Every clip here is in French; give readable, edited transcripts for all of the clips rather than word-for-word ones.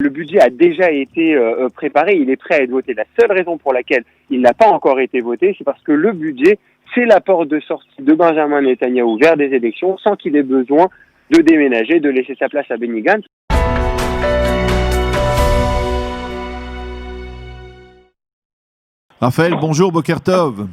Le budget a déjà été préparé, il est prêt à être voté. La seule raison pour laquelle il n'a pas encore été voté, c'est parce que le budget, c'est la porte de sortie de Benjamin Netanyahou vers des élections sans qu'il ait besoin de déménager, de laisser sa place à Benny Gantz. Raphaël, bonjour, Boker Tov.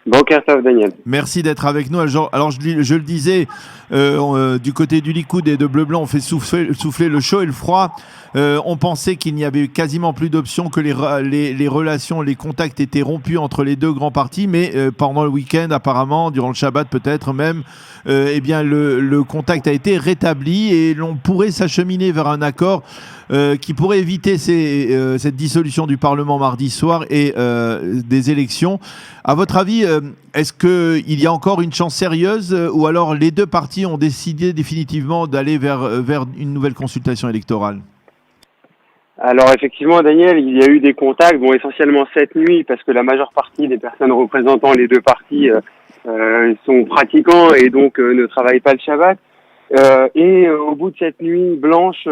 Boker Tov, Daniel. Merci d'être avec nous. Alors je le disais, du côté du Likoud et de Bleu-Blanc, on fait souffler le chaud et le froid. On pensait qu'il n'y avait quasiment plus d'options, que les relations, les contacts étaient rompus entre les deux grands partis, mais pendant le week-end, apparemment, durant le Shabbat peut-être même, le contact a été rétabli et l'on pourrait s'acheminer vers un accord qui pourrait éviter cette dissolution du Parlement mardi soir et des élections. À votre avis, est-ce qu'il y a encore une chance sérieuse ou alors les deux partis ont décidé définitivement d'aller vers une nouvelle consultation électorale ? Alors effectivement, Daniel, il y a eu des contacts, essentiellement cette nuit, parce que la majeure partie des personnes représentant les deux partis sont pratiquants et donc ne travaillent pas le Shabbat. Et au bout de cette nuit blanche,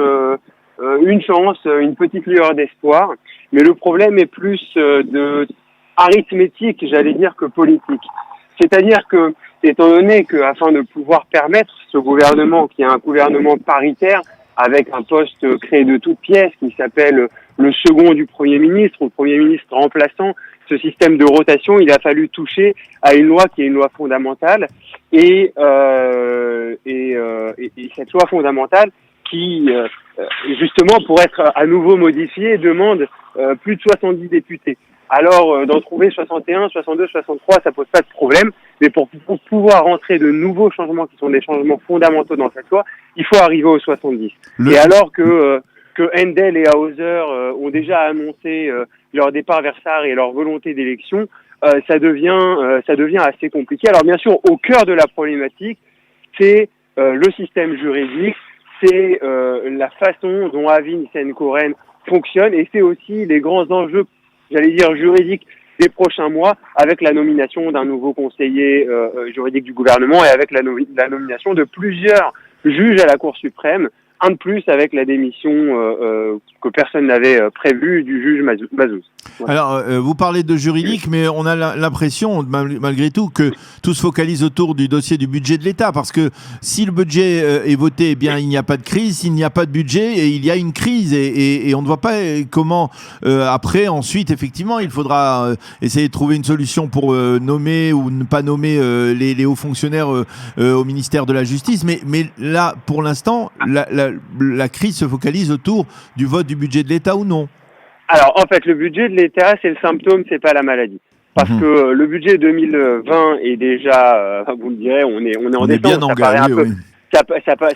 une chance, une petite lueur d'espoir. Mais le problème est plus de arithmétique, j'allais dire, que politique. C'est-à-dire que, étant donné qu'afin de pouvoir permettre ce gouvernement, qui est un gouvernement paritaire, avec un poste créé de toutes pièces qui s'appelle le second du Premier ministre ou le Premier ministre remplaçant, ce système de rotation, il a fallu toucher à une loi qui est une loi fondamentale et cette loi fondamentale qui, justement, pour être à nouveau modifiée, demande plus de 70 députés. Alors, d'en trouver 61, 62, 63, ça pose pas de problème. Mais pour pouvoir rentrer de nouveaux changements qui sont des changements fondamentaux dans cette loi, il faut arriver aux 70. Et alors que Handel et Hauser ont déjà annoncé leur départ vers Sahar et leur volonté d'élection, ça devient assez compliqué. Alors bien sûr, au cœur de la problématique, c'est le système juridique, c'est la façon dont Avi Nissan-Koren fonctionne, et c'est aussi les grands enjeux, j'allais dire juridiques, des prochains mois, avec la nomination d'un nouveau conseiller juridique du gouvernement et avec la nomination de plusieurs juges à la Cour suprême, un de plus avec la démission que personne n'avait prévue du juge Mazouz. Voilà. Alors, vous parlez de juridique, mais on a l'impression, malgré tout, que tout se focalise autour du dossier du budget de l'État, parce que si le budget est voté, eh bien, il n'y a pas de crise. S'il n'y a pas de budget, et il y a une crise, et on ne voit pas comment, après, ensuite, effectivement, il faudra essayer de trouver une solution pour nommer ou ne pas nommer les hauts fonctionnaires au ministère de la Justice. Mais là, pour l'instant, la crise se focalise autour du vote du budget de l'État ou non ? Alors, en fait, le budget de l'État, c'est le symptôme, c'est pas la maladie. Parce que le budget 2020 est déjà, vous me direz, on est en décembre, ça paraît un peu, oui.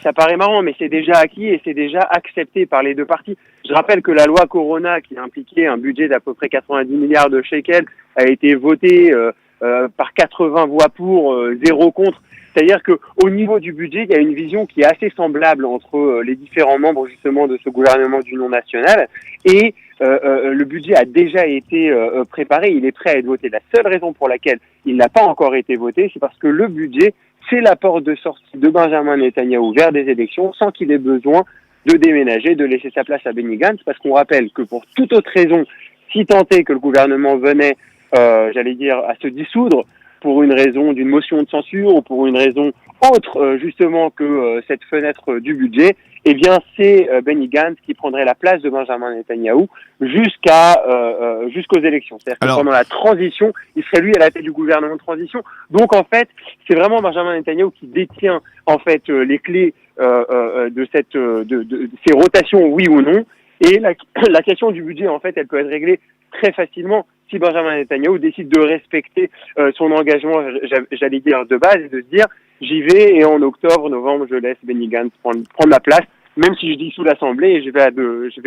Ça paraît marrant, mais c'est déjà acquis et c'est déjà accepté par les deux partis. Je rappelle que la loi Corona, qui impliquait un budget d'à peu près 90 milliards de shekels, a été votée par 80 voix pour, 0 contre. C'est-à-dire que au niveau du budget, il y a une vision qui est assez semblable entre les différents membres justement de ce gouvernement d'union nationale et le budget a déjà été préparé, il est prêt à être voté. La seule raison pour laquelle il n'a pas encore été voté, c'est parce que le budget, c'est la porte de sortie de Benjamin Netanyahou vers des élections sans qu'il ait besoin de déménager, de laisser sa place à Benny Gantz, parce qu'on rappelle que pour toute autre raison, si tant est que le gouvernement venait, j'allais dire, à se dissoudre, pour une raison d'une motion de censure ou pour une raison autre justement que cette fenêtre du budget, eh bien c'est Benny Gantz qui prendrait la place de Benjamin Netanyahou jusqu'aux élections. C'est-à-dire que pendant la transition, il serait lui à la tête du gouvernement de transition. Donc en fait, c'est vraiment Benjamin Netanyahou qui détient en fait les clés de ces rotations, oui ou non. Et la question du budget, en fait, elle peut être réglée très facilement si Benjamin Netanyahou décide de respecter son engagement, j'allais dire, de base, et de se dire, j'y vais et en octobre, novembre, je laisse Benny Gantz prendre ma place, même si je dissous l'Assemblée et je vais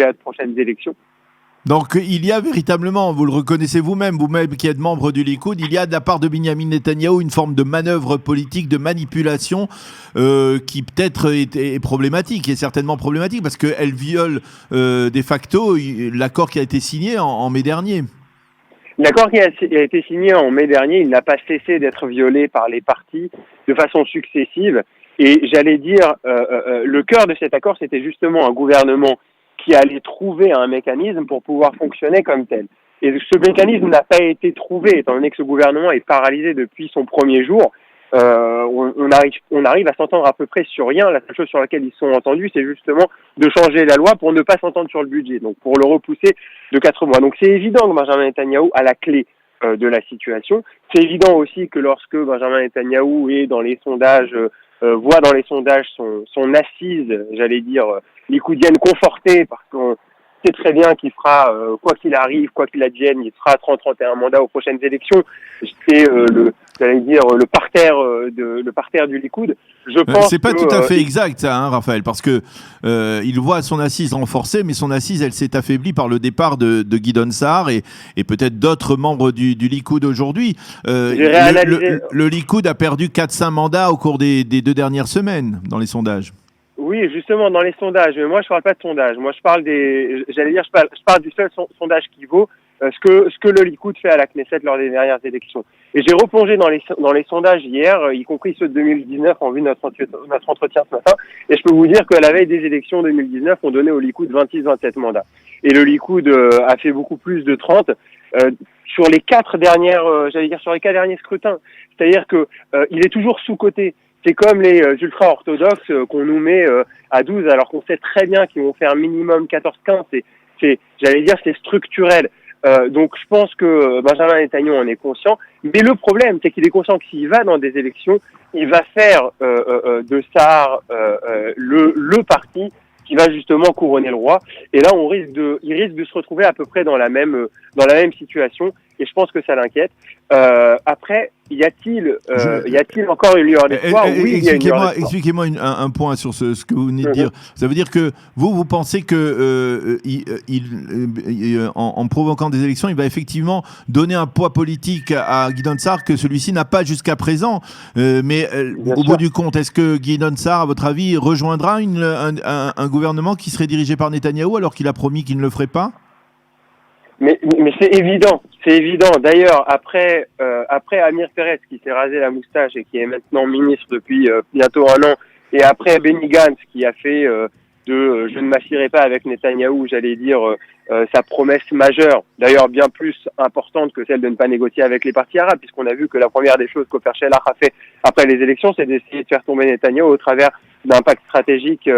à de prochaines élections. Donc il y a véritablement, vous le reconnaissez vous-même qui êtes membre du Likoud, il y a de la part de Binyamin Netanyahou une forme de manœuvre politique, de manipulation qui peut-être est problématique, est certainement problématique parce qu'elle viole de facto l'accord qui a été signé en mai dernier. L'accord qui a été signé en mai dernier, il n'a pas cessé d'être violé par les partis de façon successive. Et j'allais dire, le cœur de cet accord, c'était justement un gouvernement qui allait trouver un mécanisme pour pouvoir fonctionner comme tel. Et ce mécanisme n'a pas été trouvé, étant donné que ce gouvernement est paralysé depuis son premier jour. On arrive à s'entendre à peu près sur rien. La seule chose sur laquelle ils sont entendus, c'est justement de changer la loi pour ne pas s'entendre sur le budget, donc pour le repousser de 4 mois. Donc c'est évident que Benjamin Netanyahou a la clé de la situation. C'est évident aussi que lorsque Benjamin Netanyahou est dans les sondages, voit dans les sondages son assise, j'allais dire, likoudienne confortée, parce qu'on sait très bien qu'il fera, quoi qu'il arrive, quoi qu'il advienne, il fera 30-31 mandats aux prochaines élections. C'est le parterre du Likoud. Je pense c'est pas tout à fait exact, ça, hein, Raphaël, parce que il voit son assise renforcée, mais son assise, elle s'est affaiblie par le départ de Gideon Sa'ar et peut-être d'autres membres du Likoud aujourd'hui. Le Likoud a perdu 4-5 mandats au cours des 2 dernières semaines dans les sondages. Oui, justement, dans les sondages. Mais moi, je parle pas de sondages. Moi, je parle je parle du seul sondage qui vaut ce que le Likoud fait à la Knesset lors des dernières élections. Et j'ai replongé dans les sondages hier, y compris ceux de 2019, en vue de notre entretien ce matin. Et je peux vous dire qu'à la veille des élections 2019, on donnait au Likoud 26-27 mandats. Et le Likoud a fait beaucoup plus de 30 sur les 4 derniers scrutins. C'est-à-dire que il est toujours sous-coté. C'est comme les ultra-orthodoxes qu'on nous met à 12, alors qu'on sait très bien qu'ils vont faire minimum 14-15. C'est structurel. Donc je pense que Benjamin Netanyahou en est conscient. Mais le problème, c'est qu'il est conscient que s'il va dans des élections, il va faire de Sa'ar le parti qui va justement couronner le roi. Et là, il risque de se retrouver à peu près dans la même situation. Et je pense que ça l'inquiète. Après, y a-t-il encore une lueur d'espoir? Oui, expliquez-moi un point sur ce que vous venez de dire. Ça veut dire que vous pensez que en provoquant des élections, il va effectivement donner un poids politique à Gideon Sa'ar que celui-ci n'a pas jusqu'à présent. Mais au bout du compte, est-ce que Gideon Sa'ar, à votre avis, rejoindra un gouvernement qui serait dirigé par Netanyahou alors qu'il a promis qu'il ne le ferait pas? Mais c'est évident. D'ailleurs, après Amir Peretz qui s'est rasé la moustache et qui est maintenant ministre depuis bientôt 1 an, et après Benny Gantz qui a fait je ne m'assierai pas avec Netanyahou, j'allais dire sa promesse majeure, d'ailleurs bien plus importante que celle de ne pas négocier avec les partis arabes, puisqu'on a vu que la première des choses qu'Ofer Shelah a fait après les élections, c'est d'essayer de faire tomber Netanyahou au travers d'un pacte stratégique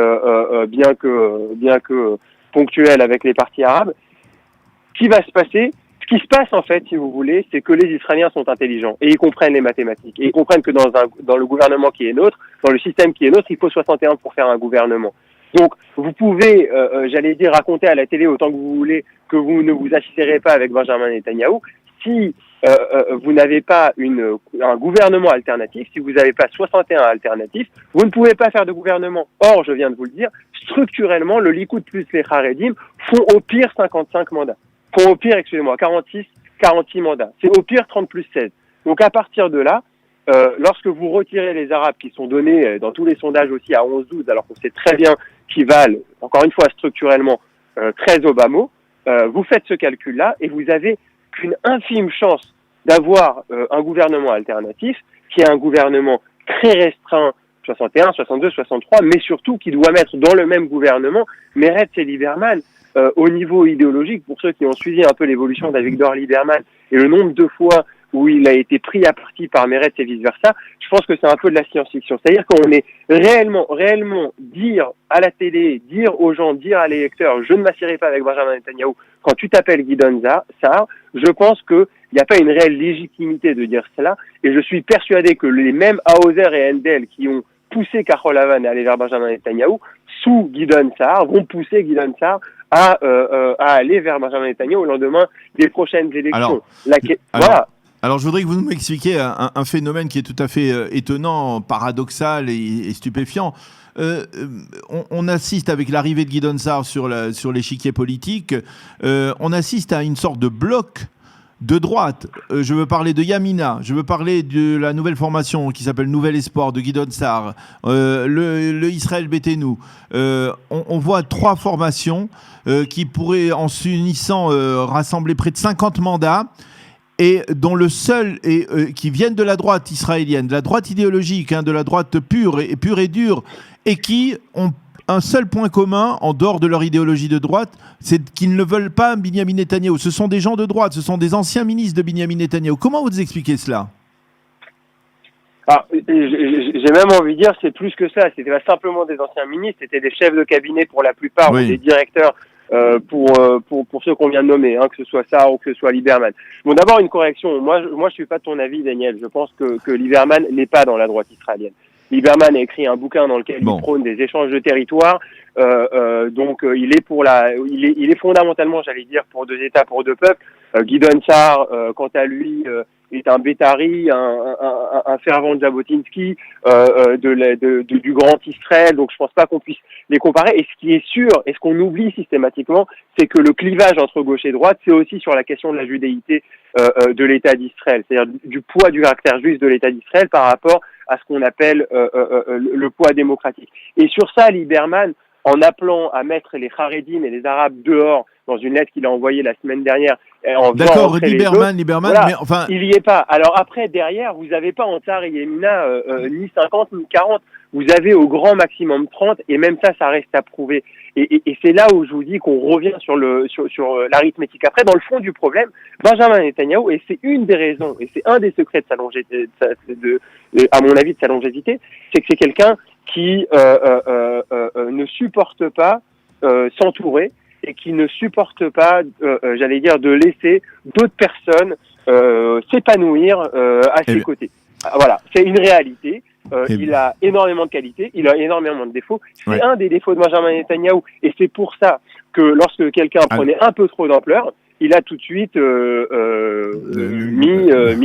bien que ponctuel avec les partis arabes. Ce qui va se passer, ce qui se passe en fait, si vous voulez, c'est que les Israéliens sont intelligents et ils comprennent les mathématiques. Et ils comprennent que dans le gouvernement qui est nôtre, dans le système qui est nôtre, il faut 61 pour faire un gouvernement. Donc, vous pouvez, raconter à la télé autant que vous voulez que vous ne vous assisterez pas avec Benjamin Netanyahou. Si vous n'avez pas un gouvernement alternatif, si vous n'avez pas 61 alternatifs, vous ne pouvez pas faire de gouvernement. Or, je viens de vous le dire, structurellement, le Likoud plus les Haredim font au pire 55 mandats. 46 mandats. C'est au pire 30 plus 16. Donc à partir de là, lorsque vous retirez les Arabes qui sont donnés dans tous les sondages aussi à 11-12, alors qu'on sait très bien qu'ils valent, encore une fois structurellement, 13 Obama, vous faites ce calcul-là et vous avez qu'une infime chance d'avoir un gouvernement alternatif, qui est un gouvernement très restreint, 61, 62, 63, mais surtout qui doit mettre dans le même gouvernement Meretz et Lieberman. Au niveau idéologique, pour ceux qui ont suivi un peu l'évolution d'Avigdor Lieberman et le nombre de fois où il a été pris à partie par Meretz et vice-versa, je pense que c'est un peu de la science-fiction. C'est-à-dire qu'on est réellement dire à la télé, dire aux gens, dire à l'électeurs, je ne m'assierai pas avec Benjamin Netanyahou quand tu t'appelles Gideon Sa'ar, je pense qu'il n'y a pas une réelle légitimité de dire cela, et je suis persuadé que les mêmes Hauser et Endel qui ont poussé Kahol Lavan à aller vers Benjamin Netanyahou, sous Gideon Sa'ar, vont pousser Gideon Sa'ar à aller vers Benjamin Netanyahou au lendemain des prochaines élections. Alors, je voudrais que vous nous expliquiez un phénomène qui est tout à fait étonnant, paradoxal et stupéfiant. On assiste avec l'arrivée de Gideon Sa'ar sur l'échiquier politique, on assiste à une sorte de bloc de droite. Je veux parler de Yamina, je veux parler de la nouvelle formation qui s'appelle Nouvel Espoir de Gideon Sa'ar, le Israël Beiteinu. On voit 3 formations qui pourraient, en s'unissant, rassembler près de 50 mandats, et dont le seul qui viennent de la droite israélienne, de la droite idéologique, de la droite pure et dure, et qui ont un seul point commun, en dehors de leur idéologie de droite, c'est qu'ils ne veulent pas Binyamin Netanyahou. Ce sont des gens de droite, ce sont des anciens ministres de Binyamin Netanyahou. Comment vous expliquez cela ? J'ai même envie de dire, c'est plus que ça. C'était pas simplement des anciens ministres, c'était des chefs de cabinet pour la plupart, ou des directeurs pour ceux qu'on vient de nommer, que ce soit Sahar ou que ce soit Lieberman. Bon, d'abord une correction. Moi, je suis pas de ton avis, Daniel. Je pense que Lieberman n'est pas dans la droite israélienne. Lieberman a écrit un bouquin dans lequel il prône des échanges de territoires. Donc, il est fondamentalement, j'allais dire, pour deux États, pour deux peuples. Gideon Sa'ar, quant à lui, est un bétari, un fervent de Jabotinsky, du grand Israël. Donc, je pense pas qu'on puisse les comparer. Et ce qui est sûr, et ce qu'on oublie systématiquement, c'est que le clivage entre gauche et droite, c'est aussi sur la question de la judéité de l'État d'Israël, c'est-à-dire du poids du caractère juif de l'État d'Israël par rapport à ce qu'on appelle le poids démocratique. Et sur ça, Lieberman, en appelant à mettre les Haredim et les Arabes dehors dans une lettre qu'il a envoyée la semaine dernière. D'accord, Lieberman, voilà, mais enfin... Il y est pas. Alors après, derrière, vous avez pas en Tzar et Yemina ni 50 ni 40. Vous avez au grand maximum 30, et même ça reste à prouver. Et c'est là où je vous dis qu'on revient sur l'arithmétique. Après, dans le fond du problème, Benjamin Netanyahou, et c'est une des raisons, et c'est un des secrets de sa longévité, à mon avis, de sa longévité, c'est que c'est quelqu'un qui ne supporte pas s'entourer, et qui ne supporte pas, j'allais dire, de laisser d'autres personnes s'épanouir à ses côtés. Voilà, c'est une réalité. Il a énormément de qualités, il a énormément de défauts. C'est un des défauts de Benjamin Netanyahou, et c'est pour ça que lorsque quelqu'un prenait un peu trop d'ampleur, il a tout de suite mis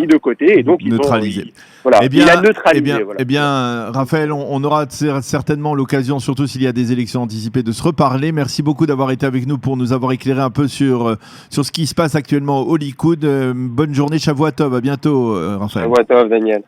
de côté, et donc neutralisé. Il a neutralisé. Eh bien, Raphaël, on aura certainement l'occasion, surtout s'il y a des élections anticipées, de se reparler. Merci beaucoup d'avoir été avec nous pour nous avoir éclairé un peu sur ce qui se passe actuellement au Likoud. Bonne journée, Shavua Tov. À bientôt, Raphaël. Shavua Tov, Daniel.